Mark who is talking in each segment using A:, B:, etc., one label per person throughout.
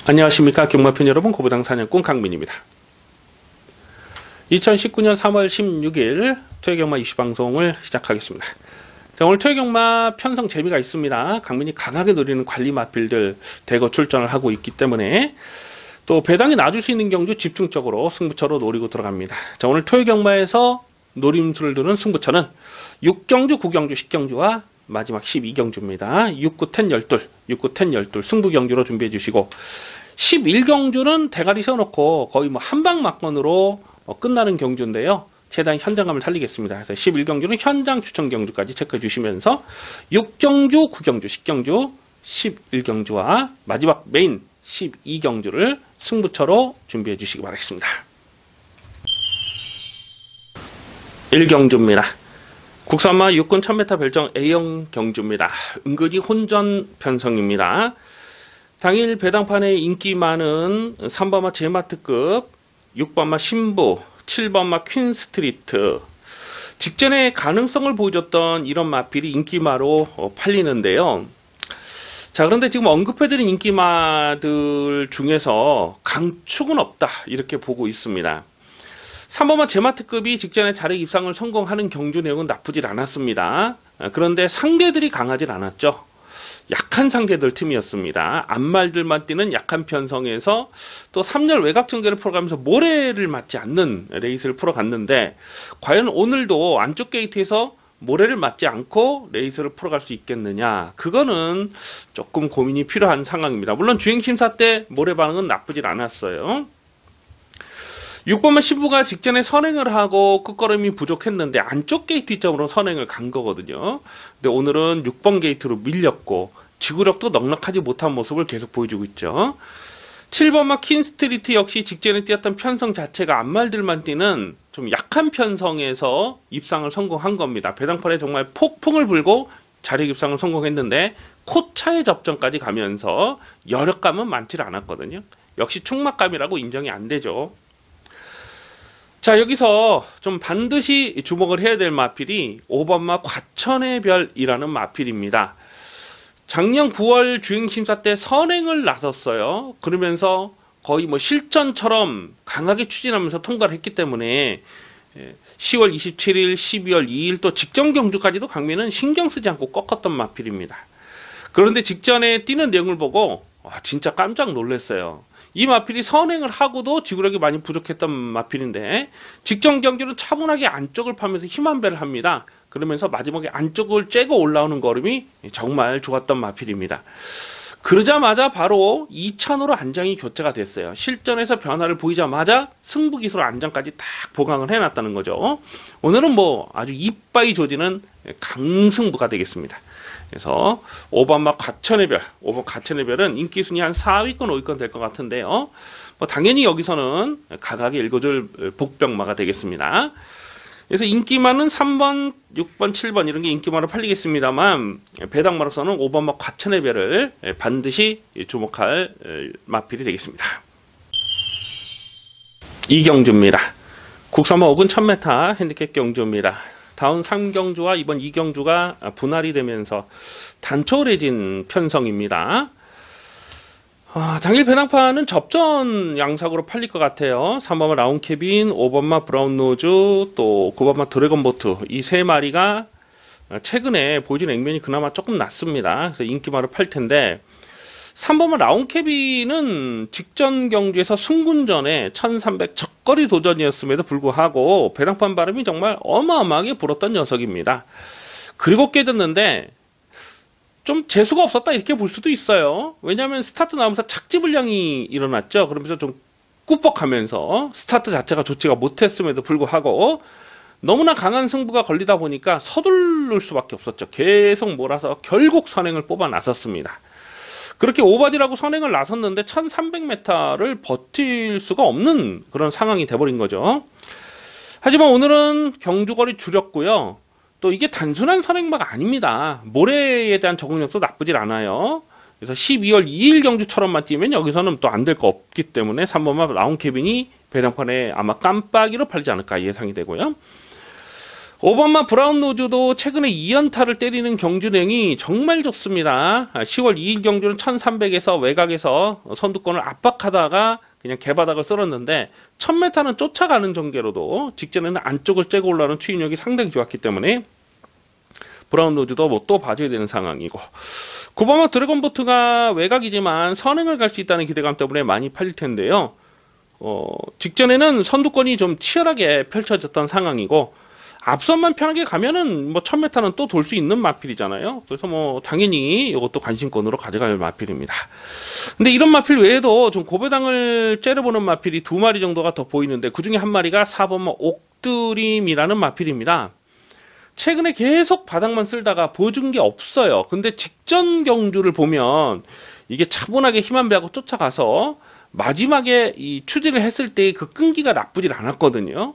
A: 안녕하십니까 경마팬 여러분, 고부당 사냥꾼 강민입니다. 2019년 3월 16일 토요경마 이슈방송을 시작하겠습니다. 자, 오늘 토요경마 편성 재미가 있습니다. 강민이 강하게 노리는 관리 마필들 대거 출전을 하고 있기 때문에 또 배당이 놔줄 수 있는 경주 집중적으로 승부처로 노리고 들어갑니다. 자, 오늘 토요경마에서 노림수를 두는 승부처는 6경주, 9경주, 10경주와 마지막 12경주입니다. 6, 9, 10, 12, 6, 9, 10, 12 승부경주로 준비해 주시고 11경주는 대가리 세워놓고 거의 뭐 한방막건으로 끝나는 경주인데요. 최대한 현장감을 살리겠습니다. 그래서 11경주는 현장 추천 경주까지 체크해 주시면서 6경주, 9경주, 10경주, 11경주와 마지막 메인 12경주를 승부처로 준비해 주시기 바라겠습니다. 1경주입니다. 국산마 6군 1000m 별정 A형 경주입니다. 은근히 혼전 편성입니다. 당일 배당판에 인기 많은 3번마 제마트급, 6번마 신부, 7번마 퀸스트리트, 직전에 가능성을 보여줬던 이런 마필이 인기마로 팔리는데요. 자, 그런데 지금 언급해드린 인기마들 중에서 강축은 없다, 이렇게 보고 있습니다. 3번마 제마트급이 직전에 자력 입상을 성공하는 경주 내용은 나쁘질 않았습니다. 그런데 상대들이 강하질 않았죠. 약한 상대들 틈이었습니다. 앞말들만 뛰는 약한 편성에서 또 3열 외곽 전개를 풀어가면서 모래를 맞지 않는 레이스를 풀어갔는데, 과연 오늘도 안쪽 게이트에서 모래를 맞지 않고 레이스를 풀어갈 수 있겠느냐, 그거는 조금 고민이 필요한 상황입니다. 물론 주행심사 때 모래 반응은 나쁘질 않았어요. 6번마 신부가 직전에 선행을 하고 끝걸음이 부족했는데 안쪽 게이트 점으로 선행을 간 거거든요. 근데 오늘은 6번 게이트로 밀렸고 지구력도 넉넉하지 못한 모습을 계속 보여주고 있죠. 7번마 퀸스트리트 역시 직전에 뛰었던 편성 자체가 앞말들만 뛰는 좀 약한 편성에서 입상을 성공한 겁니다. 배당판에 정말 폭풍을 불고 자력 입상을 성공했는데 코차의 접전까지 가면서 여력감은 많지 않았거든요. 역시 충막감이라고 인정이 안 되죠. 자, 여기서 좀 반드시 주목을 해야 될 마필이 5번마 과천의 별이라는 마필입니다. 작년 9월 주행심사 때 선행을 나섰어요. 그러면서 거의 뭐 실전처럼 강하게 추진하면서 통과를 했기 때문에 10월 27일, 12월 2일 또 직전 경주까지도 강민은 신경 쓰지 않고 꺾었던 마필입니다. 그런데 직전에 뛰는 내용을 보고 진짜 깜짝 놀랐어요. 이 마필이 선행을 하고도 지구력이 많이 부족했던 마필인데 직전 경주는 차분하게 안쪽을 파면서 힘한 배를 합니다. 그러면서 마지막에 안쪽을 쬐고 올라오는 걸음이 정말 좋았던 마필입니다. 그러자마자 바로 2찬으로 안장이 교체가 됐어요. 실전에서 변화를 보이자마자 승부기술 안장까지 딱 보강을 해놨다는 거죠. 오늘은 뭐 아주 이빠이 조지는 강승부가 되겠습니다. 그래서 5번마 과천의 별, 5번 과천의 별은 인기 순위 한 4위권, 5위권 될 것 같은데요. 뭐 당연히 여기서는 가각에 읽어줄 복병마가 되겠습니다. 그래서 인기마는 3번, 6번, 7번 이런 게 인기마로 팔리겠습니다만 배당마로서는 5번마 과천의 별을 반드시 주목할 마필이 되겠습니다. 이경주입니다. 국산마 5군 1000m 핸디캡 경주입니다. 다음 3경주와 이번 2경주가 분할이 되면서 단촐해진 편성입니다. 당일 배당판은 접전 양삭으로 팔릴 것 같아요. 3번마 라운캐빈, 5번마 브라운노즈, 또 9번마 드래곤보트, 이 세 마리가 최근에 보여준 액면이 그나마 조금 낮습니다. 그래서 인기마로 팔 텐데 3번마 라운캐빈은 직전 경주에서 승군전에 1300 적거리 도전이었음에도 불구하고 배당판 바람이 정말 어마어마하게 불었던 녀석입니다. 그리고 깨졌는데 좀 재수가 없었다, 이렇게 볼 수도 있어요. 왜냐하면 스타트 나오면서 착지 불량이 일어났죠. 그러면서 좀 꾸벅하면서 스타트 자체가 좋지가 못했음에도 불구하고 너무나 강한 승부가 걸리다 보니까 서둘를 수밖에 없었죠. 계속 몰아서 결국 선행을 뽑아 나섰습니다. 그렇게 오바지라고 선행을 나섰는데 1300m를 버틸 수가 없는 그런 상황이 돼버린 거죠. 하지만 오늘은 경주거리 줄였고요. 또 이게 단순한 선행마가 아닙니다. 모래에 대한 적응력도 나쁘질 않아요. 그래서 12월 2일 경주처럼만 뛰면 여기서는 또 안 될 거 없기 때문에 3번마 라운캐빈이 배당판에 아마 깜빡이로 팔리지 않을까 예상이 되고요. 오번마 브라운 노즈도 최근에 2연타를 때리는 경주냉이 정말 좋습니다. 10월 2일 경주는 1300에서 외곽에서 선두권을 압박하다가 그냥 개바닥을 쓸었는데 1000m는 쫓아가는 전개로도 직전에는 안쪽을 째고 올라오는 추진력이 상당히 좋았기 때문에 브라운 노즈도 뭐 또 봐줘야 되는 상황이고, 9번마 드래곤보트가 외곽이지만 선행을 갈 수 있다는 기대감 때문에 많이 팔릴 텐데요. 직전에는 선두권이 좀 치열하게 펼쳐졌던 상황이고, 앞선만 편하게 가면은 뭐 1000m는 또 돌 수 있는 마필이잖아요. 그래서 뭐 당연히 이것도 관심권으로 가져갈 마필입니다. 근데 이런 마필 외에도 좀 고배당을 째려보는 마필이 2마리 정도가 더 보이는데, 그 중에 한 마리가 4번마 옥드림이라는 마필입니다. 최근에 계속 바닥만 쓸다가 보여준 게 없어요. 근데 직전 경주를 보면 이게 차분하게 힘한 배하고 쫓아가서 마지막에 이 추진을 했을 때 그 끈기가 나쁘질 않았거든요.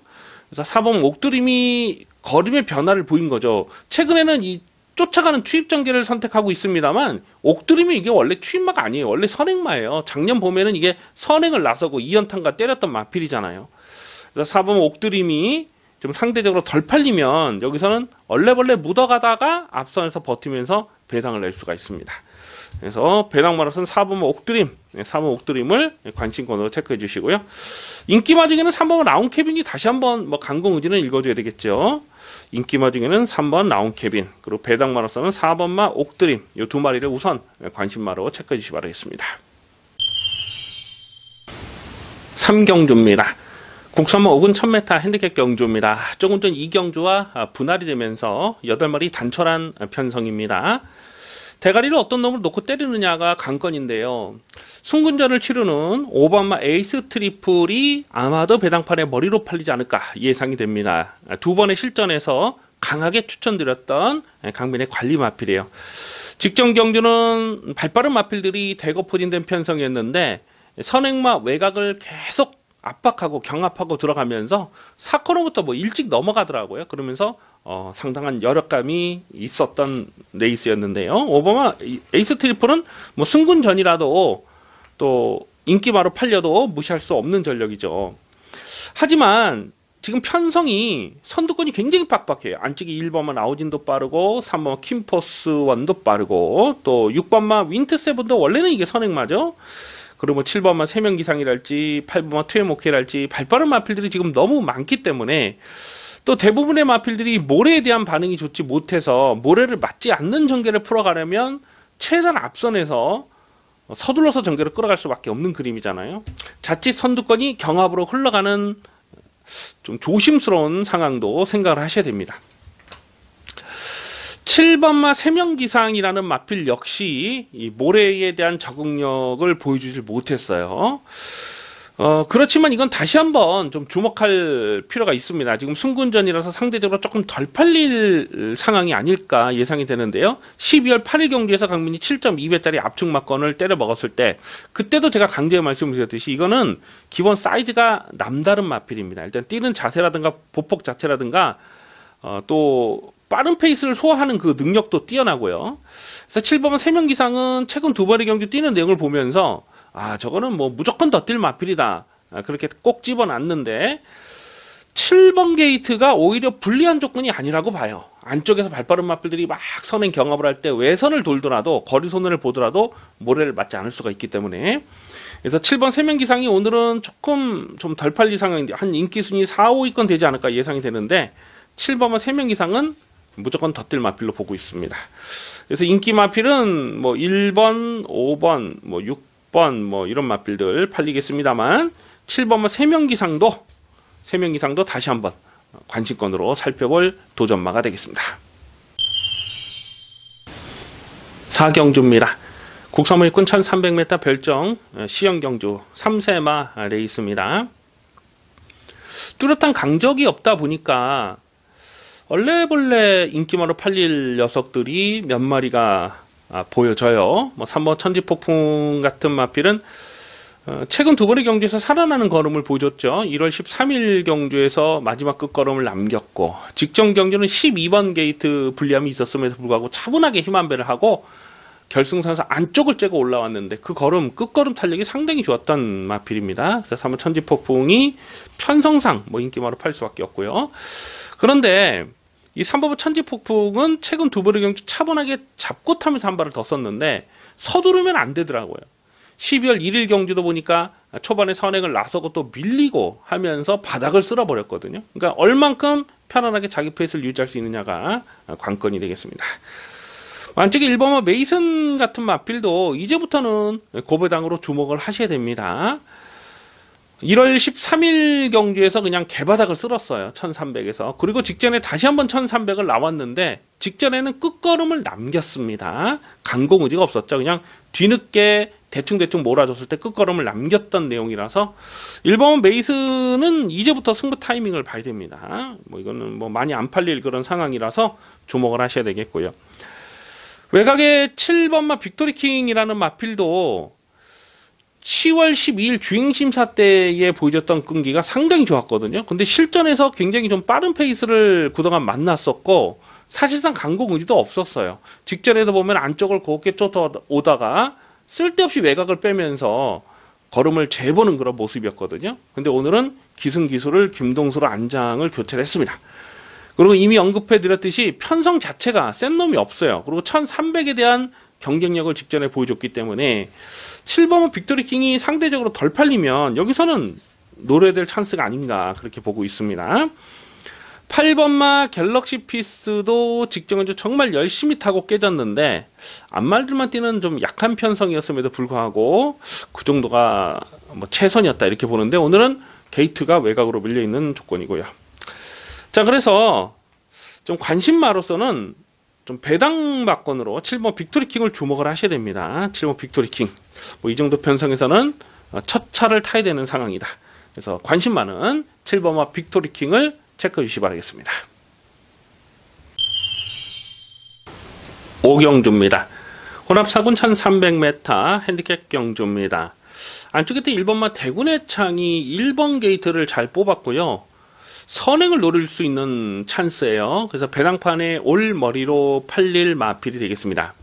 A: 그래서 4번 옥드림이 걸음의 변화를 보인 거죠. 최근에는 이 쫓아가는 추입 전개를 선택하고 있습니다만, 옥드림이 이게 원래 추입마가 아니에요. 원래 선행마예요. 작년 봄에는 이게 선행을 나서고 2연탄과 때렸던 마필이잖아요. 그래서 4번 옥드림이 좀 상대적으로 덜 팔리면 여기서는 얼레벌레 묻어가다가 앞선에서 버티면서 배당을 낼 수가 있습니다. 그래서 배당마로서는 4번 옥드림, 4번 옥드림을 관심권으로 체크해 주시고요. 인기마 중에는 3번 라운케빈이 다시 한번 뭐 강공 의지는 읽어줘야 되겠죠. 인기마 중에는 3번 라운케빈, 그리고 배당마로서는 4번마 옥드림, 이 2마리를 우선 관심마로 체크해 주시기 바라겠습니다. 3경주입니다. 국산마 5군 1000m 핸디캡 경주입니다. 조금 전 이 경주와 분할이 되면서 8마리 단촐한 편성입니다. 대가리를 어떤 놈을 놓고 때리느냐가 관건인데요. 순군전을 치르는 5번마 에이스 트리플이 아마도 배당판에 머리로 팔리지 않을까 예상이 됩니다. 2번의 실전에서 강하게 추천드렸던 강민의 관리 마필이에요. 직전 경주는 발빠른 마필들이 대거 포진된 편성이었는데, 선행마 외곽을 계속 압박하고 경합하고 들어가면서 4코너부터 뭐 일찍 넘어가더라고요. 그러면서 상당한 여력감이 있었던 레이스였는데요. 오버마 에이스 트리플은 뭐 승군전이라도 또 인기마로 팔려도 무시할 수 없는 전력이죠. 하지만 지금 편성이 선두권이 굉장히 빡빡해요. 안쪽에 1번마 아우진도 빠르고 3번마 킴포스 원도 빠르고 또 6번마 윈트세븐도 원래는 이게 선행마죠. 그리고 뭐 7번마 세명기상이랄지 8번마 트웨모케랄지 발빠른 마필들이 지금 너무 많기 때문에, 또 대부분의 마필들이 모래에 대한 반응이 좋지 못해서 모래를 맞지 않는 전개를 풀어가려면 최대한 앞선에서 서둘러서 전개를 끌어갈 수밖에 없는 그림이잖아요. 자칫 선두권이 경합으로 흘러가는 좀 조심스러운 상황도 생각을 하셔야 됩니다. 7번마 세명기상이라는 마필 역시 이 모래에 대한 적응력을 보여주질 못했어요. 그렇지만 이건 다시 한번 좀 주목할 필요가 있습니다. 지금 승군전이라서 상대적으로 조금 덜 팔릴 상황이 아닐까 예상이 되는데요. 12월 8일 경주에서 강민이 7.2배짜리 압축 막건을 때려 먹었을 때, 그때도 제가 강조해 말씀을 드렸듯이 이거는 기본 사이즈가 남다른 마필입니다. 일단 뛰는 자세라든가 보폭 자체라든가 또 빠른 페이스를 소화하는 그 능력도 뛰어나고요. 그래서 7번은 3명기상은 최근 2번의 경주 뛰는 내용을 보면서 저거는 뭐 무조건 더 뛸 마필이다, 그렇게 꼭 집어놨는데, 7번 게이트가 오히려 불리한 조건이 아니라고 봐요. 안쪽에서 발빠른 마필들이 막 선행 경합을 할 때 외선을 돌더라도 거리 손해를 보더라도 모래를 맞지 않을 수가 있기 때문에, 그래서 7번 3명기상이 오늘은 조금 좀 덜 팔릴 상황인데 한 인기 순위 4, 5위권 되지 않을까 예상이 되는데, 7번은 3명기상은 무조건 더 뛸 마필로 보고 있습니다. 그래서 인기 마필은 뭐 1번, 5번, 뭐 6번 뭐 이런 마필들 팔리겠습니다만, 7번만 3명기상도 다시 한번 관심권으로 살펴볼 도전마가 되겠습니다. 4경주입니다. 국산마 1군 1300m 별정 시연경주 3세마 레이스입니다. 뚜렷한 강적이 없다 보니까 얼레벌레 인기마로 팔릴 녀석들이 몇 마리가 보여져요. 뭐 3번 천지폭풍 같은 마필은 최근 2번의 경주에서 살아나는 걸음을 보여줬죠. 1월 13일 경주에서 마지막 끝걸음을 남겼고, 직전 경주는 12번 게이트 불리함이 있었음에도 불구하고 차분하게 힘한 배를 하고 결승선에서 안쪽을 째고 올라왔는데, 그 걸음 끝걸음 탄력이 상당히 좋았던 마필입니다. 그래서 3번 천지폭풍이 편성상 뭐 인기마로 팔 수밖에 없고요. 그런데 이 3번마 천지폭풍은 최근 두 번의 경주 차분하게 잡고 타면서 한 발을 더 썼는데 서두르면 안 되더라고요. 12월 1일 경주도 보니까 초반에 선행을 나서고 또 밀리고 하면서 바닥을 쓸어버렸거든요. 그러니까 얼만큼 편안하게 자기 페이스를 유지할 수 있느냐가 관건이 되겠습니다. 안쪽에 1번마 메이슨 같은 마필도 이제부터는 고배당으로 주목을 하셔야 됩니다. 1월 13일 경주에서 그냥 개바닥을 쓸었어요. 1300에서. 그리고 직전에 다시 한번 1300을 나왔는데 직전에는 끝걸음을 남겼습니다. 강공 의지가 없었죠. 그냥 뒤늦게 대충 몰아줬을 때 끝걸음을 남겼던 내용이라서 1번 메이스는 이제부터 승부 타이밍을 봐야 됩니다. 뭐 이거는 뭐 많이 안 팔릴 그런 상황이라서 주목을 하셔야 되겠고요. 외곽의 7번마 빅토리킹이라는 마필도 10월 12일 주행심사 때에 보여줬던 끈기가 상당히 좋았거든요. 근데 실전에서 굉장히 좀 빠른 페이스를 그동안 만났었고 사실상 강공 의지도 없었어요. 직전에도 보면 안쪽을 곱게 쫓아오다가 쓸데없이 외곽을 빼면서 걸음을 재보는 그런 모습이었거든요. 근데 오늘은 기승기수를 김동수로 안장을 교체를 했습니다. 그리고 이미 언급해드렸듯이 편성 자체가 센 놈이 없어요. 그리고 1300에 대한 경쟁력을 직전에 보여줬기 때문에 7번은 빅토리킹이 상대적으로 덜 팔리면 여기서는 노려야 될 찬스가 아닌가 그렇게 보고 있습니다. 8번마 갤럭시 피스도 직전에 정말 열심히 타고 깨졌는데 앞말들만 뛰는 좀 약한 편성이었음에도 불구하고 그 정도가 뭐 최선이었다 이렇게 보는데 오늘은 게이트가 외곽으로 밀려있는 조건이고요. 자, 그래서 좀 관심마로서는 좀 배당 막건으로 7번 빅토리킹을 주목을 하셔야 됩니다. 7번 빅토리킹. 뭐 이 정도 편성에서는 첫 차를 타야 되는 상황이다. 그래서 관심 많은 7번마 빅토리킹을 체크해 주시기 바라겠습니다. 오경주입니다. 혼합사군 1300m 핸디캡 경주입니다. 안쪽에 1번마 대군의 창이 1번 게이트를 잘 뽑았고요. 선행을 노릴 수 있는 찬스예요. 그래서 배당판에 올 머리로 팔릴 마필이 되겠습니다.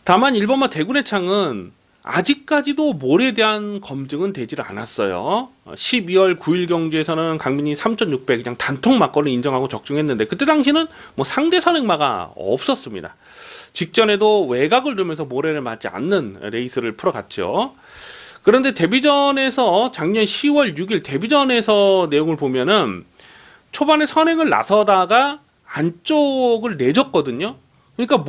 A: 다만 1번마 대군의 창은 아직까지도 몰에 대한 검증은 되질 않았어요. 12월 9일 경주에서는 강민이 3600 그냥 단통 막걸리 인정하고 적중했는데 그때 당시는 뭐 상대 선행마가 없었습니다. 직전에도 외곽을 두면서 모래를 맞지 않는 레이스를 풀어갔죠. 그런데 데뷔전에서 작년 10월 6일 데뷔전에서 내용을 보면은 초반에 선행을 나서다가 안쪽을 내줬거든요. 그러니까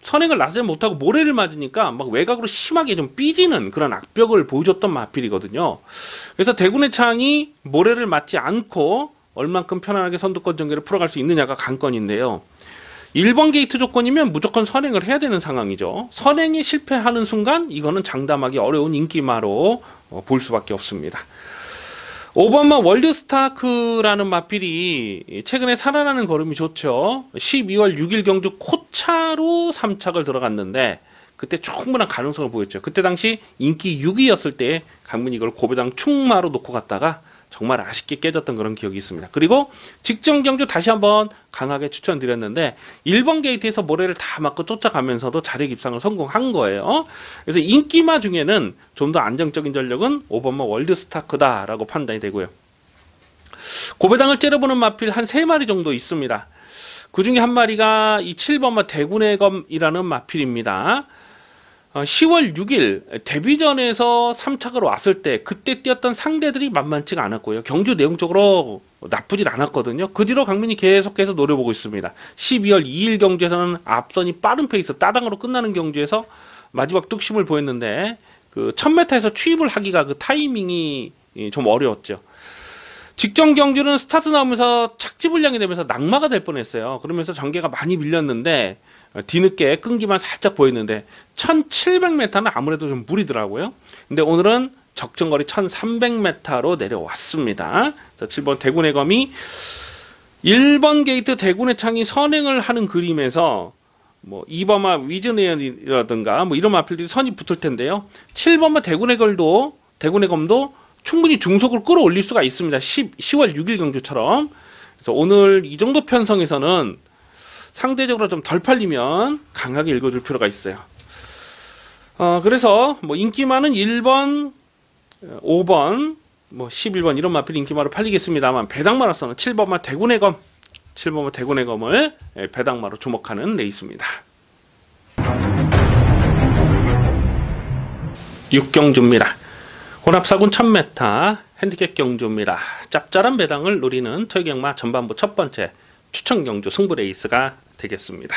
A: 선행을 나서지 못하고 모래를 맞으니까 막 외곽으로 심하게 좀 삐지는 그런 악벽을 보여줬던 마필이거든요. 그래서 대군의 창이 모래를 맞지 않고 얼만큼 편안하게 선두권 전개를 풀어갈 수 있느냐가 관건인데요. 1번 게이트 조건이면 무조건 선행을 해야 되는 상황이죠. 선행이 실패하는 순간 이거는 장담하기 어려운 인기마로 볼 수밖에 없습니다. 5번마 월드스타크라는 마필이 최근에 살아나는 걸음이 좋죠. 12월 6일 경주 코차로 3착을 들어갔는데 그때 충분한 가능성을 보였죠. 그때 당시 인기 6위였을 때 강민이 이걸 고배당 충마로 놓고 갔다가 정말 아쉽게 깨졌던 그런 기억이 있습니다. 그리고 직전 경주 다시 한번 강하게 추천드렸는데 1번 게이트에서 모래를 다 맞고 쫓아가면서도 자력 입상을 성공한 거예요. 그래서 인기마 중에는 좀 더 안정적인 전력은 5번마 월드스타크다라고 판단이 되고요. 고배당을 째려보는 마필 한 3마리 정도 있습니다. 그 중에 한 마리가 이 7번마 대군의 검이라는 마필입니다. 10월 6일 데뷔전에서 3착으로 왔을 때 그때 뛰었던 상대들이 만만치가 않았고요. 경주 내용적으로 나쁘진 않았거든요. 그 뒤로 강민이 계속해서 노려보고 있습니다. 12월 2일 경주에서는 앞선이 빠른 페이스 따당으로 끝나는 경주에서 마지막 뚝심을 보였는데 그 1000m에서 취입을 하기가 그 타이밍이 좀 어려웠죠. 직전 경주는 스타트 나오면서 착지 불량이 되면서 낙마가 될 뻔했어요. 그러면서 전개가 많이 밀렸는데 뒤늦게 끈기만 살짝 보였는데 1700m는 아무래도 좀 무리더라고요. 근데 오늘은 적정거리 1300m로 내려왔습니다. 7번 대군의 검이 1번 게이트 대군의 창이 선행을 하는 그림에서 뭐 2번마 위즈네이라든가 뭐 이런 마필들이 선이 붙을 텐데요. 7번마 대군의 검도 충분히 중속을 끌어올릴 수가 있습니다. 10월 6일 경주처럼. 그래서 오늘 이 정도 편성에서는 상대적으로 좀 덜 팔리면 강하게 읽어줄 필요가 있어요. 그래서 뭐 인기마는 1번, 5번, 뭐 11번 이런 마필 인기마로 팔리겠습니다만 배당마로서는 7번마 대군의 검 7번마 대군의 검을 배당마로 주목하는 레이스입니다. 6경주입니다. 혼합사군 1000m 핸디캡 경주입니다. 짭짤한 배당을 노리는 토요경마 전반부 첫 번째 추천 경주 승부 레이스가 되겠습니다.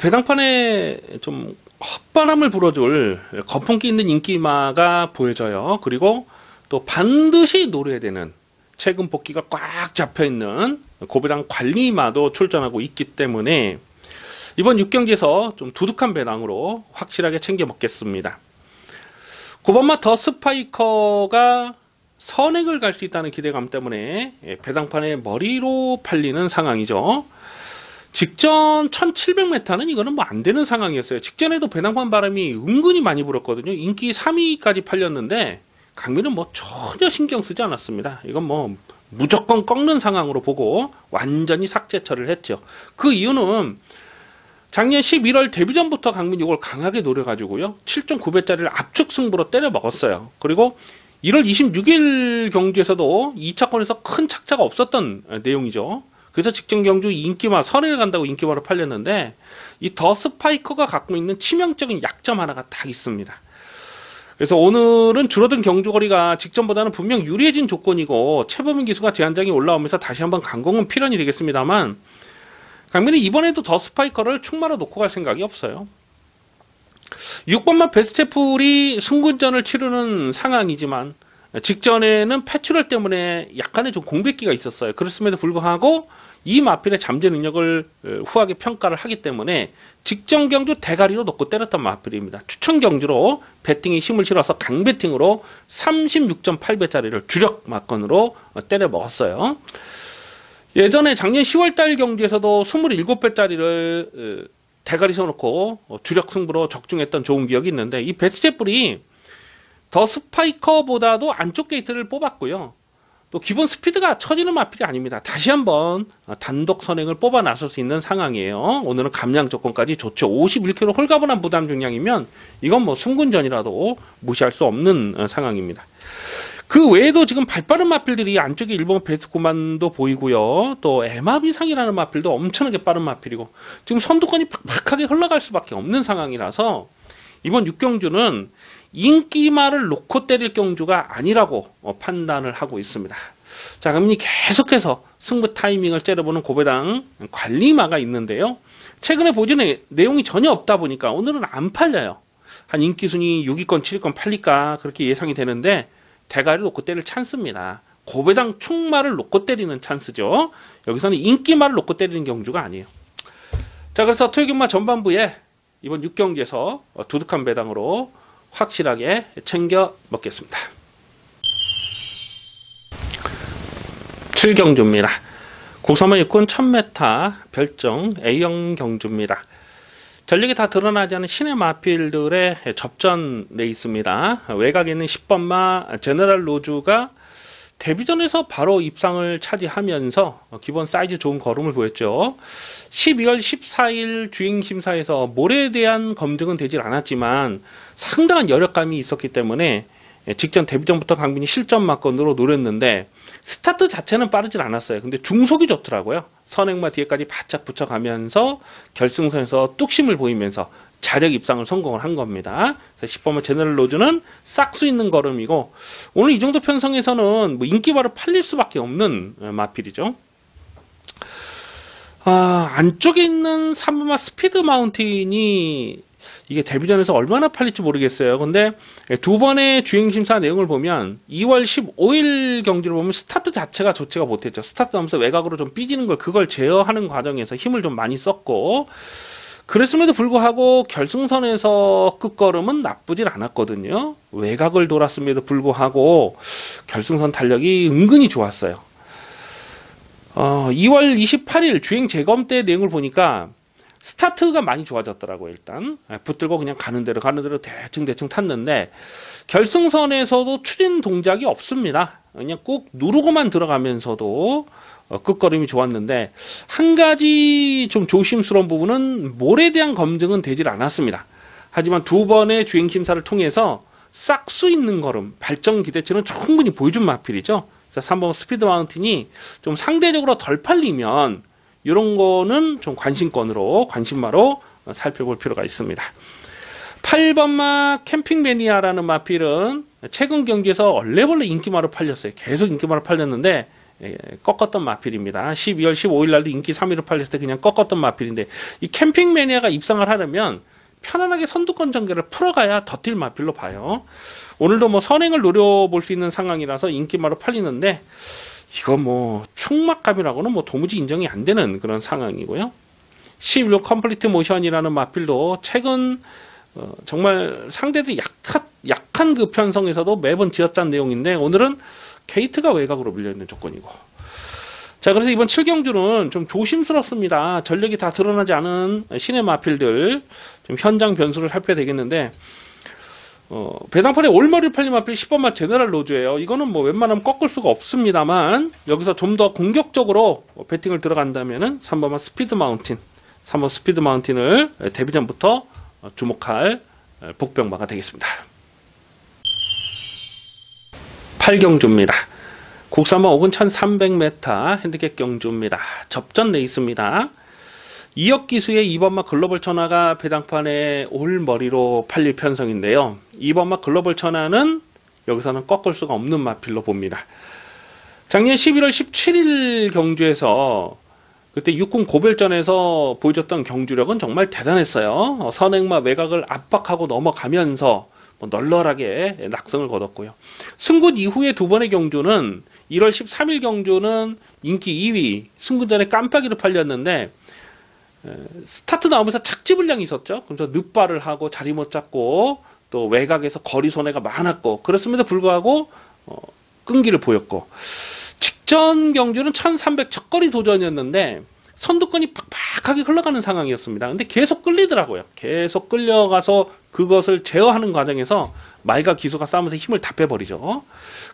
A: 배당판에 좀 헛바람을 불어줄 거품기 있는 인기마가 보여져요. 그리고 또 반드시 노려야 되는 최근 복귀가 꽉 잡혀있는 고배당 관리마도 출전하고 있기 때문에 이번 6경기에서 좀 두둑한 배당으로 확실하게 챙겨 먹겠습니다. 9번마 더 스파이커가 선행을 갈 수 있다는 기대감 때문에 배당판에 머리로 팔리는 상황이죠. 직전 1700m는 이거는 뭐 안 되는 상황이었어요. 직전에도 배당판 바람이 은근히 많이 불었거든요. 인기 3위까지 팔렸는데 강민은 뭐 전혀 신경 쓰지 않았습니다. 이건 뭐 무조건 꺾는 상황으로 보고 완전히 삭제 처리를 했죠. 그 이유는 작년 11월 데뷔전부터 강민이 이걸 강하게 노려가지고요. 7.9배짜리를 압축 승부로 때려 먹었어요. 그리고 1월 26일 경주에서도 2차권에서 큰 착자가 없었던 내용이죠. 그래서 직전 경주 인기마 선행을 간다고 인기마로 팔렸는데 이 더 스파이커가 갖고 있는 치명적인 약점 하나가 딱 있습니다. 그래서 오늘은 줄어든 경주거리가 직전보다는 분명 유리해진 조건이고 최범인 기수가 제한장이 올라오면서 다시 한번 강공은 필연이 되겠습니다만 강민은 이번에도 더 스파이커를 충마로 놓고 갈 생각이 없어요. 6번마 베스트풀이 승군전을 치르는 상황이지만 직전에는 패출혈 때문에 약간의 좀 공백기가 있었어요. 그렇음에도 불구하고 이 마필의 잠재 능력을 후하게 평가를 하기 때문에 직전 경주 대가리로 놓고 때렸던 마필입니다. 추천 경주로 배팅에 힘을 실어서 강배팅으로 36.8배짜리를 주력 막건으로 때려 먹었어요. 예전에 작년 10월달 경주에서도 27배짜리를 대가리 세워놓고 주력 승부로 적중했던 좋은 기억이 있는데 이 베스트풀이 더 스파이커보다도 안쪽 게이트를 뽑았고요. 또 기본 스피드가 처지는 마필이 아닙니다. 다시 한번 단독 선행을 뽑아 나설 수 있는 상황이에요. 오늘은 감량 조건까지 좋죠. 51kg 홀가분한 부담 중량이면 이건 뭐 승군전이라도 무시할 수 없는 상황입니다. 그 외에도 지금 발빠른 마필들이 안쪽에 일본 베스트코만도 보이고요. 또 MR이상이라는 마필도 엄청나게 빠른 마필이고 지금 선두권이 팍팍하게 흘러갈 수밖에 없는 상황이라서 이번 6경주는 인기마를 놓고 때릴 경주가 아니라고 판단을 하고 있습니다. 자, 그럼 계속해서 승부 타이밍을 째려보는 고배당 관리마가 있는데요. 최근에 보존에 내용이 전혀 없다 보니까 오늘은 안 팔려요. 한 인기순위 6위권, 7위권 팔릴까 그렇게 예상이 되는데 대가리를 놓고 때릴 찬스입니다. 고배당 충마를 놓고 때리는 찬스죠. 여기서는 인기마를 놓고 때리는 경주가 아니에요. 자, 그래서 토요경마 전반부에 이번 6경기에서 두둑한 배당으로 확실하게 챙겨 먹겠습니다. 7경주입니다. 국삼마 육군 1000m 별정 A형 경주입니다. 전력이 다 드러나지 않은 신의 마필들의 접전 레이스입니다. 외곽에 있는 10번마 제너럴 로즈가 데뷔전에서 바로 입상을 차지하면서 기본 사이즈 좋은 걸음을 보였죠. 12월 14일 주행심사에서 모래에 대한 검증은 되질 않았지만 상당한 여력감이 있었기 때문에 직전 데뷔전부터 강민이 실전 막건으로 노렸는데 스타트 자체는 빠르진 않았어요. 근데 중속이 좋더라고요. 선행마 뒤에까지 바짝 붙여가면서 결승선에서 뚝심을 보이면서 자력 입상을 성공을 한 겁니다. 10번마 제너럴 로즈는 싹수 있는 걸음이고 오늘 이 정도 편성에서는 뭐 인기바로 팔릴 수밖에 없는 마필이죠. 안쪽에 있는 3번마 스피드 마운틴이 이게 데뷔전에서 얼마나 팔릴지 모르겠어요. 근데 두 번의 주행심사 내용을 보면 2월 15일 경기를 보면 스타트 자체가 좋지가 못했죠. 스타트 하면서 외곽으로 좀 삐지는 걸 그걸 제어하는 과정에서 힘을 좀 많이 썼고 그랬음에도 불구하고 결승선에서 끝걸음은 나쁘질 않았거든요. 외곽을 돌았음에도 불구하고 결승선 달력이 은근히 좋았어요. 2월 28일 주행 재검 때 내용을 보니까 스타트가 많이 좋아졌더라고요. 일단 붙들고 그냥 가는 대로 대충 탔는데 결승선에서도 추진 동작이 없습니다. 그냥 꼭 누르고만 들어가면서도 끝걸음이 좋았는데 한 가지 좀 조심스러운 부분은 몰에 대한 검증은 되질 않았습니다. 하지만 두 번의 주행심사를 통해서 싹수 있는 걸음, 발전 기대치는 충분히 보여준 마필이죠. 그래서 3번 스피드 마운틴이 좀 상대적으로 덜 팔리면 이런 거는 좀 관심마로 살펴볼 필요가 있습니다. 8번마 캠핑 매니아라는 마필은 최근 경기에서 얼레벌레 인기마로 팔렸어요. 계속 인기마로 팔렸는데 꺾었던 마필입니다. 12월 15일 날도 인기 3위로 팔렸을 때 그냥 꺾었던 마필인데, 이 캠핑 매니아가 입상을 하려면 편안하게 선두권 전개를 풀어가야 더 뛸 마필로 봐요. 오늘도 뭐 선행을 노려볼 수 있는 상황이라서 인기마로 팔리는데, 이거 뭐 충막감이라고는 뭐 도무지 인정이 안 되는 그런 상황이고요. 11호 컴플리트 모션이라는 마필도 최근 정말 상대도 약한 그 편성에서도 매번 지었다는 내용인데, 오늘은 게이트가 외곽으로 밀려있는 조건이고. 자, 그래서 이번 7경주는 좀 조심스럽습니다. 전력이 다 드러나지 않은 신의 마필들 좀 현장 변수를 살펴야 되겠는데, 배당판에 올머리 팔린 마필 10번마 제너럴 로즈예요. 이거는 뭐 웬만하면 꺾을 수가 없습니다만, 여기서 좀 더 공격적으로 배팅을 들어간다면은 3번마 스피드 마운틴, 3번 스피드 마운틴을 데뷔전부터 주목할 복병마가 되겠습니다. 8경주입니다. 국산마 5근 1300m 핸디캡 경주입니다. 접전 레이스입니다. 2억 기수의 2번마 글로벌 천하가 배당판에 올머리로 팔릴 편성인데요. 2번마 글로벌 천하는 여기서는 꺾을 수가 없는 마필로 봅니다. 작년 11월 17일 경주에서 그때 6군 고별전에서 보여줬던 경주력은 정말 대단했어요. 선행마 외곽을 압박하고 넘어가면서 널널하게 낙승을 거뒀고요. 승군 이후에 두 번의 경주는 1월 13일 경주는 인기 2위, 승군 전에 깜빡이로 팔렸는데 스타트 나오면서 착지불량이 있었죠. 그래서 늪발을 하고 자리 못 잡고 또 외곽에서 거리 손해가 많았고, 그렇음에도 불구하고 끈기를 보였고, 직전 경주는 1300 첫거리 도전이었는데 선두권이 팍팍하게 흘러가는 상황이었습니다. 근데 계속 끌리더라고요. 계속 끌려가서 그것을 제어하는 과정에서 말과 기수가 싸우면서 힘을 다 빼버리죠.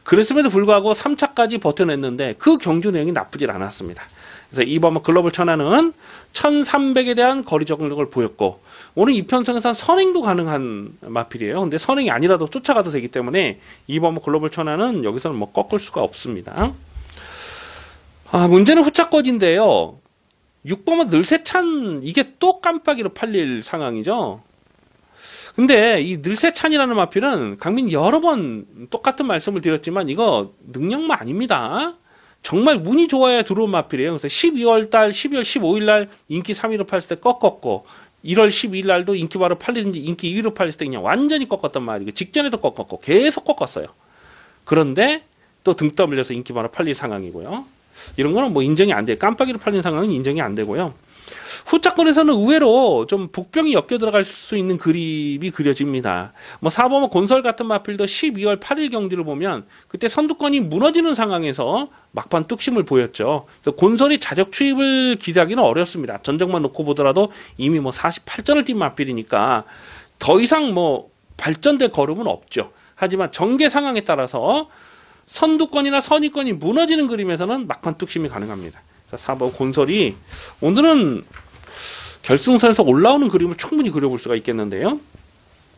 A: 그랬음에도 불구하고 3차까지 버텨냈는데 그 경주 내용이 나쁘질 않았습니다. 그래서 이번 글로벌 천하는 1300에 대한 거리 적응력을 보였고, 오늘 이 편성에서는 선행도 가능한 마필이에요. 근데 선행이 아니라도 쫓아가도 되기 때문에 이번 글로벌 천하는 여기서는 뭐 꺾을 수가 없습니다. 문제는 후차권인데요. 6번은 늘세찬, 이게 또 깜빡이로 팔릴 상황이죠. 근데 이 늘세찬이라는 마필은 강민 여러 번 똑같은 말씀을 드렸지만 이거 능력마 아닙니다. 정말 운이 좋아야 들어온 마필이에요. 그래서 12월 15일 날 인기 3위로 팔릴 때 꺾었고, 1월 12일 날도 인기 바로 팔리는지 인기 2위로 팔릴 때 그냥 완전히 꺾었단 말이고, 직전에도 꺾었고 계속 꺾었어요. 그런데 또 등 떠밀려서 인기 바로 팔릴 상황이고요. 이런 거는 뭐 인정이 안 돼요. 깜빡이로 팔린 상황은 인정이 안 되고요. 후차권에서는 의외로 좀 복병이 엮여 들어갈 수 있는 그림이 그려집니다. 뭐 4번은 곤설 같은 마필도 12월 8일 경기를 보면 그때 선두권이 무너지는 상황에서 막판 뚝심을 보였죠. 그래서 곤설이 자력 추입을 기대하기는 어렵습니다. 전적만 놓고 보더라도 이미 뭐 48전을 뛴 마필이니까 더 이상 뭐 발전될 걸음은 없죠. 하지만 전개 상황에 따라서 선두권이나 선의권이 무너지는 그림에서는 막판 뚝심이 가능합니다. 4번 곤설이 오늘은 결승선에서 올라오는 그림을 충분히 그려볼 수가 있겠는데요.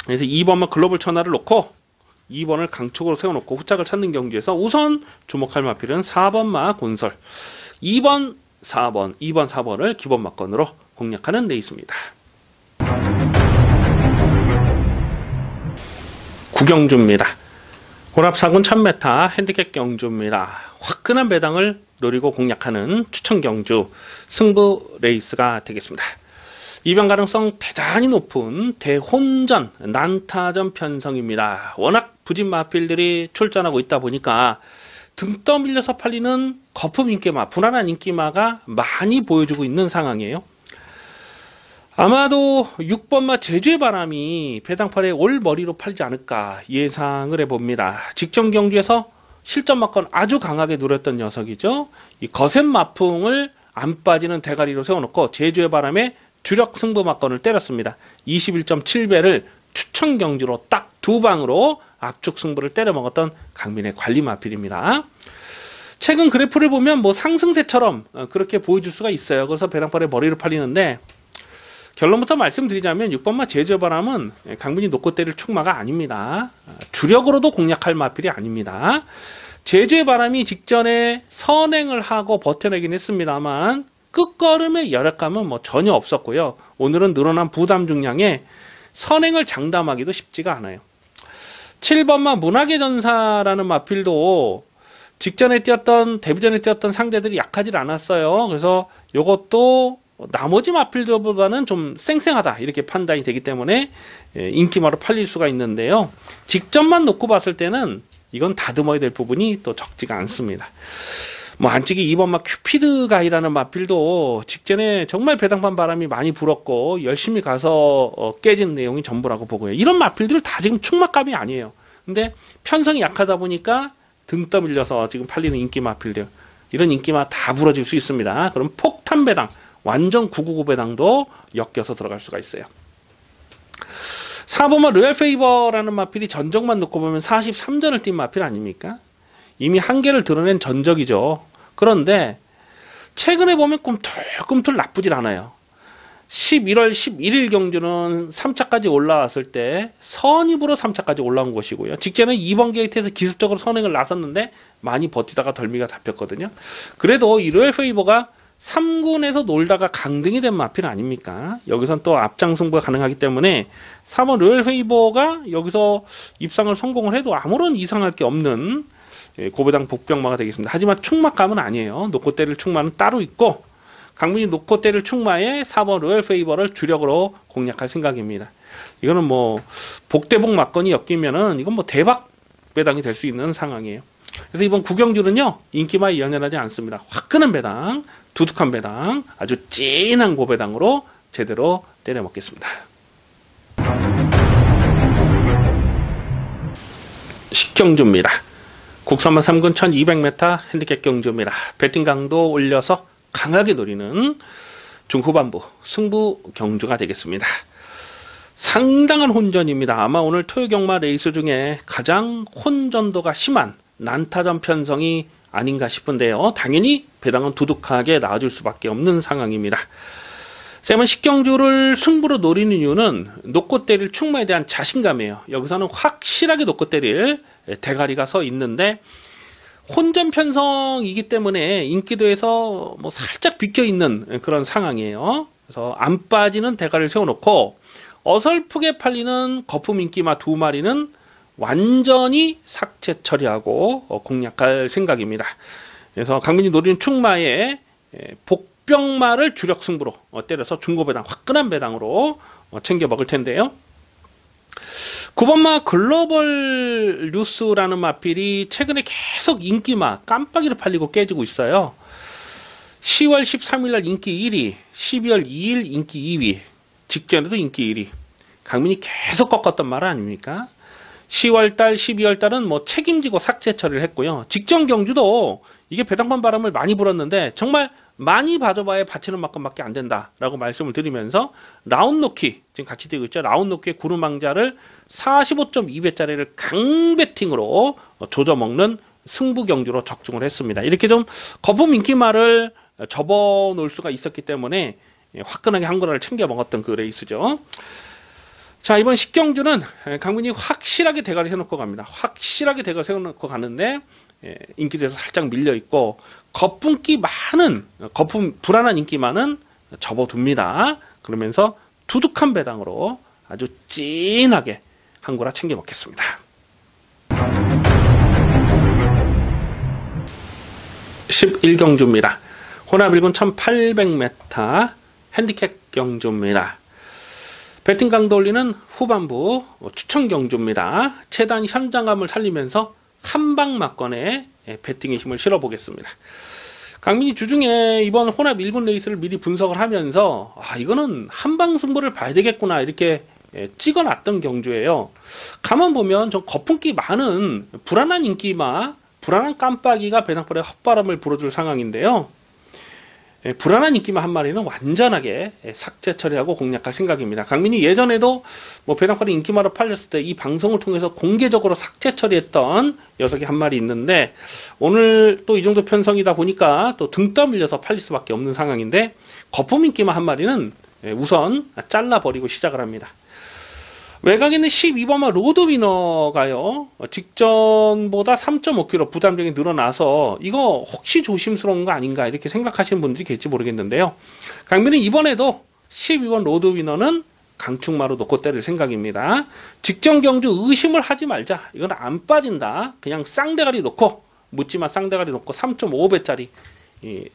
A: 그래서 2번만 글로벌 천하를 놓고 2번을 강촉으로 세워놓고 후착을 찾는 경기에서 우선 주목할 마필은 4번마 곤설, 2번, 4번을 기본 막건으로 공략하는 레이스입니다. 구경주입니다. 혼합사군 1000m 핸디캡 경주입니다. 화끈한 배당을 노리고 공략하는 추천 경주 승부 레이스가 되겠습니다. 입양 가능성 대단히 높은 대혼전 난타전 편성입니다. 워낙 부진 마필들이 출전하고 있다 보니까 등 떠밀려서 팔리는 거품 인기마, 불안한 인기마가 많이 보여주고 있는 상황이에요. 아마도 6번마 제주의 바람이 배당판에 올머리로 팔지 않을까 예상을 해봅니다. 직전 경주에서 실전 막건 아주 강하게 노렸던 녀석이죠. 이 거센 마풍을 안 빠지는 대가리로 세워놓고 제주의 바람에 주력 승부 막건을 때렸습니다. 21.7배를 추천 경주로 딱 두 방으로 압축 승부를 때려 먹었던 강민의 관리 마필입니다. 최근 그래프를 보면 뭐 상승세처럼 그렇게 보여줄 수가 있어요. 그래서 배당판에 머리를 팔리는데, 결론부터 말씀드리자면 6번마 제주의 바람은 강민이 놓고 때릴 축마가 아닙니다. 주력으로도 공략할 마필이 아닙니다. 제주의 바람이 직전에 선행을 하고 버텨내긴 했습니다만 끝걸음의 열악감은 뭐 전혀 없었고요. 오늘은 늘어난 부담 중량에 선행을 장담하기도 쉽지가 않아요. 7번마 문학의 전사라는 마필도 직전에 뛰었던 데뷔전에 뛰었던 상대들이 약하질 않았어요. 그래서 이것도 나머지 마필들보다는 좀 쌩쌩하다 이렇게 판단이 되기 때문에 인기마로 팔릴 수가 있는데요. 직전만 놓고 봤을 때는 이건 다듬어야 될 부분이 또 적지가 않습니다. 뭐 안치기 2번마 큐피드가이라는 마필도 직전에 정말 배당판 바람이 많이 불었고 열심히 가서 깨진 내용이 전부라고 보고요. 이런 마필들 다 지금 충막감이 아니에요. 근데 편성이 약하다 보니까 등 떠밀려서 지금 팔리는 인기 마필들, 이런 인기마 다 부러질 수 있습니다. 그럼 폭탄 배당, 완전 999 배당도 엮여서 들어갈 수가 있어요. 4번마 로얄 페이버라는 마필이 전적만 놓고 보면 43전을 뛴 마필 아닙니까? 이미 한계를 드러낸 전적이죠. 그런데 최근에 보면 꿈틀꿈틀 나쁘질 않아요. 11월 11일 경주는 3차까지 올라왔을 때 선입으로 3차까지 올라온 것이고요. 직전에 2번 게이트에서 기습적으로 선행을 나섰는데 많이 버티다가 덜미가 잡혔거든요. 그래도 이 로얄 페이버가 3군에서 놀다가 강등이 된 마필 아닙니까? 여기선 또 앞장 승부가 가능하기 때문에 3번 로얄 페이버가 여기서 입상을 성공을 해도 아무런 이상할 게 없는 고배당 복병마가 되겠습니다. 하지만 충마감은 아니에요. 놓고 때릴 충마는 따로 있고 강민이 놓고 때릴 충마에 4번 로얄 페이버를 주력으로 공략할 생각입니다. 이거는 뭐 복대복 막건이 엮이면은 이건 뭐 대박 배당이 될 수 있는 상황이에요. 그래서 이번 구경주는요 인기마에 연연하지 않습니다. 화끈한 배당, 두둑한 배당, 아주 찐한 고배당으로 제대로 때려 먹겠습니다. 식경주입니다. 국산마 3군 1200m 핸디캡 경주입니다. 배팅 강도 올려서 강하게 노리는 중후반부 승부 경주가 되겠습니다. 상당한 혼전입니다. 아마 오늘 토요경마 레이스 중에 가장 혼전도가 심한 난타전 편성이 아닌가 싶은데요. 당연히 배당은 두둑하게 나와줄 수밖에 없는 상황입니다. 제가 식경주를 승부로 노리는 이유는 놓고 때릴 충마에 대한 자신감이에요. 여기서는 확실하게 놓고 때릴 대가리가 서 있는데 혼전 편성이기 때문에 인기도에서 뭐 살짝 비껴 있는 그런 상황이에요. 그래서 안 빠지는 대가리를 세워놓고 어설프게 팔리는 거품 인기마 2마리는 완전히 삭제 처리하고 공략할 생각입니다. 그래서 강민이 노리는 충마에 복병마를 주력 승부로 때려서 중고배당, 화끈한 배당으로 챙겨 먹을 텐데요. 9번마 글로벌 뉴스라는 마필이 최근에 계속 인기마 깜빡이로 팔리고 깨지고 있어요. 10월 13일날 인기 1위, 12월 2일 인기 2위, 직전에도 인기 1위. 강민이 계속 꺾었던 말 아닙니까? 10월달, 12월달은 뭐 책임지고 삭제 처리를 했고요. 직전 경주도 이게 배당판 바람을 많이 불었는데 정말 많이 봐줘봐야 받치는 만큼밖에 안 된다라고 말씀을 드리면서 라운드노키 지금 같이 되고 있죠. 라운드노키의 구름왕자를 45.2배짜리를 강배팅으로 조져먹는 승부 경주로 적중을 했습니다. 이렇게 좀 거품 인기말을 접어놓을 수가 있었기 때문에 화끈하게 한 거를 챙겨 먹었던 그 레이스죠. 자, 이번 식경주는 강민이 확실하게 대가리 세워놓고 갑니다. 확실하게 대가리 세워놓고 가는데 인기도에서 살짝 밀려있고 거품기 많은 거품 불안한 인기만은 접어둡니다. 그러면서 두둑한 배당으로 아주 찐하게 한 거라 챙겨 먹겠습니다. (11경주입니다) 혼합 1군 1800m 핸디캡 경주입니다. 배팅 강도 올리는 후반부 추천 경주입니다. 최단 현장감을 살리면서 한방 막건에 배팅의 힘을 실어보겠습니다. 강민이 주중에 이번 혼합 1군 레이스를 미리 분석을 하면서 이거는 한방 승부를 봐야 되겠구나 이렇게 찍어놨던 경주예요. 가만 보면 좀 거품기 많은 불안한 인기마, 불안한 깜빡이가 배당팔에 헛바람을 불어줄 상황인데요. 불안한 인기마 한 마리는 완전하게 삭제 처리하고 공략할 생각입니다. 강민이 예전에도 뭐 배당팔이 인기마로 팔렸을 때 이 방송을 통해서 공개적으로 삭제 처리했던 녀석이 한 마리 있는데 오늘 또 이 정도 편성이다 보니까 또 등 떠밀려서 팔릴 수밖에 없는 상황인데 거품 인기마 한 마리는 우선 잘라버리고 시작을 합니다. 외곽에 있는 12번마 로드위너가요, 직전보다 3.5kg 부담력이 늘어나서 이거 혹시 조심스러운 거 아닌가 이렇게 생각하시는 분들이 계실지 모르겠는데요. 강민은 이번에도 12번 로드위너는 강축마로 놓고 때릴 생각입니다. 직전 경주 의심을 하지 말자. 이건 안 빠진다. 그냥 쌍대가리 놓고, 묻지마 쌍대가리 놓고 3.5배짜리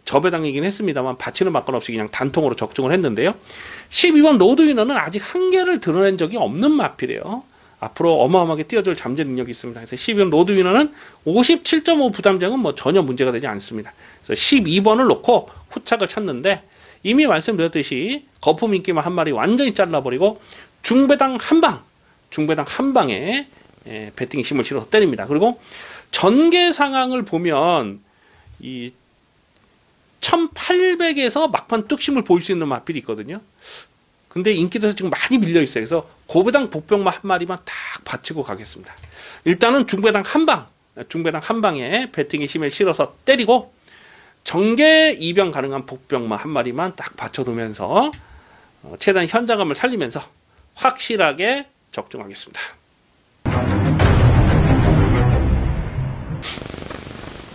A: 저배당이긴 했습니다만 받치는 막건 없이 그냥 단통으로 적중을 했는데요. 12번 로드위너는 아직 한계를 드러낸 적이 없는 마필이에요. 앞으로 어마어마하게 뛰어줄 잠재 능력이 있습니다. 그래서 12번 로드위너는 57.5 부담장은 뭐 전혀 문제가 되지 않습니다. 그래서 12번을 놓고 후착을 찾는데, 이미 말씀드렸듯이 거품 인기만 한 마리 완전히 잘라버리고 중배당 한 방에 배팅의 힘을 실어서 때립니다. 그리고 전개 상황을 보면 이 1800에서 막판 뚝심을 보일 수 있는 마필이 있거든요. 근데 인기도에서 지금 많이 밀려 있어요. 그래서 고배당 복병마 한 마리만 딱 받치고 가겠습니다. 일단은 중배당 한 방에 배팅의 힘을 실어서 때리고 정계 입영 가능한 복병마 한 마리만 딱 받쳐두면서 최대한 현장감을 살리면서 확실하게 적중하겠습니다.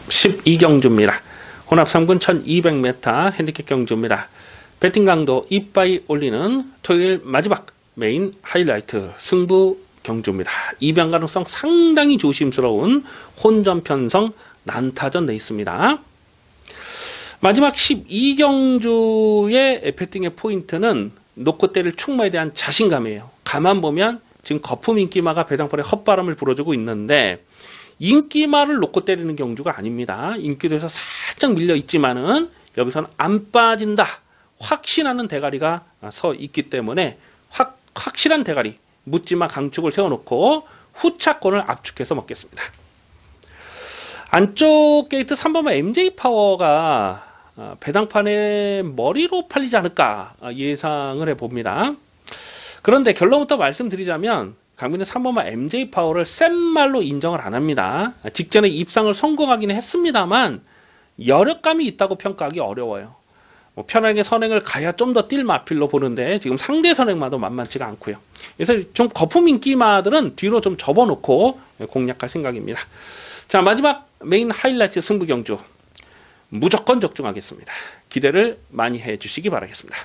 A: 12경주입니다. 혼합 3군 1200m 핸디캡 경주입니다. 배팅 강도 이빠이 올리는 토요일 마지막 메인 하이라이트 승부 경주입니다. 입양 가능성 상당히 조심스러운 혼전 편성 난타전 돼 있습니다. 마지막 12경주의 배팅의 포인트는 놓고 때릴 충마에 대한 자신감이에요. 가만 보면 지금 거품 인기마가 배당벌에 헛바람을 불어주고 있는데 인기마를 놓고 때리는 경주가 아닙니다. 인기도에서 살짝 밀려 있지만은 여기서는 안 빠진다 확신하는 대가리가 서 있기 때문에 확실한 대가리 묻지마 강축을 세워놓고 후차권을 압축해서 먹겠습니다. 안쪽 게이트 3번마 MJ파워가 배당판에 머리로 팔리지 않을까 예상을 해봅니다. 그런데 결론부터 말씀드리자면 강민은 3번마 MJ파워를 센 말로 인정을 안 합니다. 직전에 입상을 성공하긴 했습니다만 여력감이 있다고 평가하기 어려워요. 편하게 선행을 가야 좀 더 뛸 마필로 보는데 지금 상대 선행마도 만만치가 않고요. 그래서 좀 거품 인기마들은 뒤로 좀 접어놓고 공략할 생각입니다. 자, 마지막 메인 하이라이트 승부 경주 무조건 적중하겠습니다. 기대를 많이 해주시기 바라겠습니다.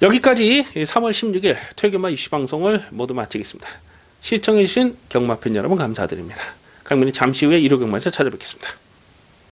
A: 여기까지 3월 16일 퇴근마 이슈 방송을 모두 마치겠습니다. 시청해주신 경마팬 여러분 감사드립니다. 강민이 잠시 후에 1호 경마에서 찾아뵙겠습니다.